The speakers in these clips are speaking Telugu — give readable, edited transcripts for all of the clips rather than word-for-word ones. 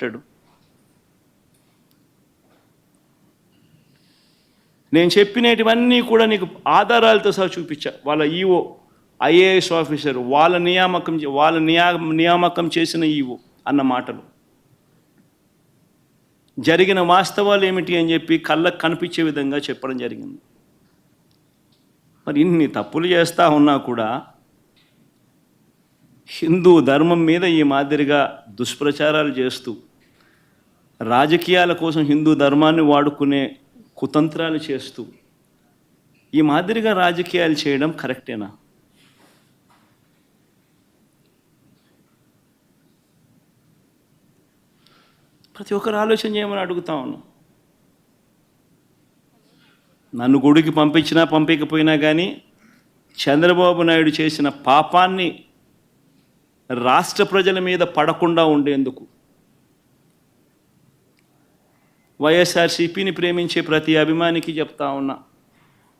అంటాడు. నేను చెప్పినటువన్నీ కూడా నీకు ఆధారాలతో సహా చూపించా. వాళ్ళ ఈఓ ఐఏఎస్ ఆఫీసర్ వాళ్ళ నియామకం చేసిన ఈఓ అన్న మాటలు జరిగిన వాస్తవాలు ఏమిటి అని చెప్పి కళ్ళకు కనిపించే విధంగా చెప్పడం జరిగింది. మరి ఇన్ని తప్పులు చేస్తూ ఉన్నా కూడా హిందూ ధర్మం మీద ఈ మాదిరిగా దుష్ప్రచారాలు చేస్తూ రాజకీయాల కోసం హిందూ ధర్మాన్ని వాడుకునే కుతంత్రాలు చేస్తూ ఈ మాదిరిగా రాజకీయాలు చేయడం కరెక్టేనా? ప్రతి ఒక్కరు ఆలోచన చేయమని అడుగుతా ఉన్నాను. నన్ను గుడికి పంపించినా పంపించకపోయినా కానీ చంద్రబాబు నాయుడు చేసిన పాపాన్ని రాష్ట్ర ప్రజల మీద పడకుండా ఉండేందుకు వైఎస్ఆర్సీపీని ప్రేమించే ప్రతి అభిమానికి చెప్తా ఉన్నా,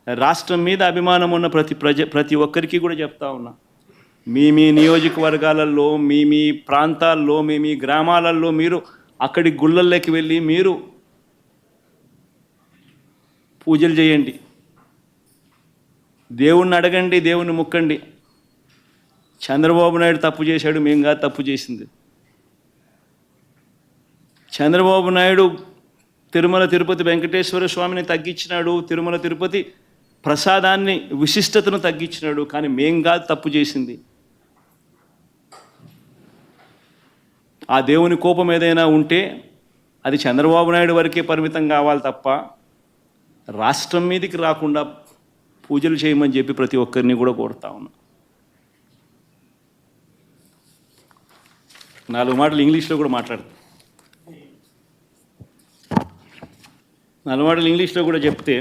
రాష్ట్రం మీద అభిమానం ఉన్న ప్రతి ఒక్కరికి కూడా చెప్తా ఉన్నా, మీ నియోజకవర్గాలలో మీ ప్రాంతాల్లో మీ గ్రామాలలో మీరు అక్కడి గుళ్ళల్లోకి వెళ్ళి మీరు పూజలు చేయండి, దేవుణ్ణి అడగండి, దేవుణ్ణి ముక్కండి. చంద్రబాబు నాయుడు తప్పు చేశాడు, మేము కాదు తప్పు చేసింది. చంద్రబాబు నాయుడు తిరుమల తిరుపతి వెంకటేశ్వర స్వామిని తగ్గించినాడు, తిరుమల తిరుపతి ప్రసాదాన్ని విశిష్టతను తగ్గించినాడు, కానీ మేం కాదు తప్పు చేసింది. ఆ దేవుని కోపం ఏదైనా ఉంటే అది చంద్రబాబు నాయుడు వరకే పరిమితం కావాలి తప్ప రాష్ట్రం మీదకి రాకుండా పూజలు చేయమని చెప్పి ప్రతి ఒక్కరిని కూడా కోరుతా ఉన్నా. 4 మాటలు ఇంగ్లీష్లో కూడా మాట్లాడతా. 4 మాటలు ఇంగ్లీష్లో కూడా చెప్తే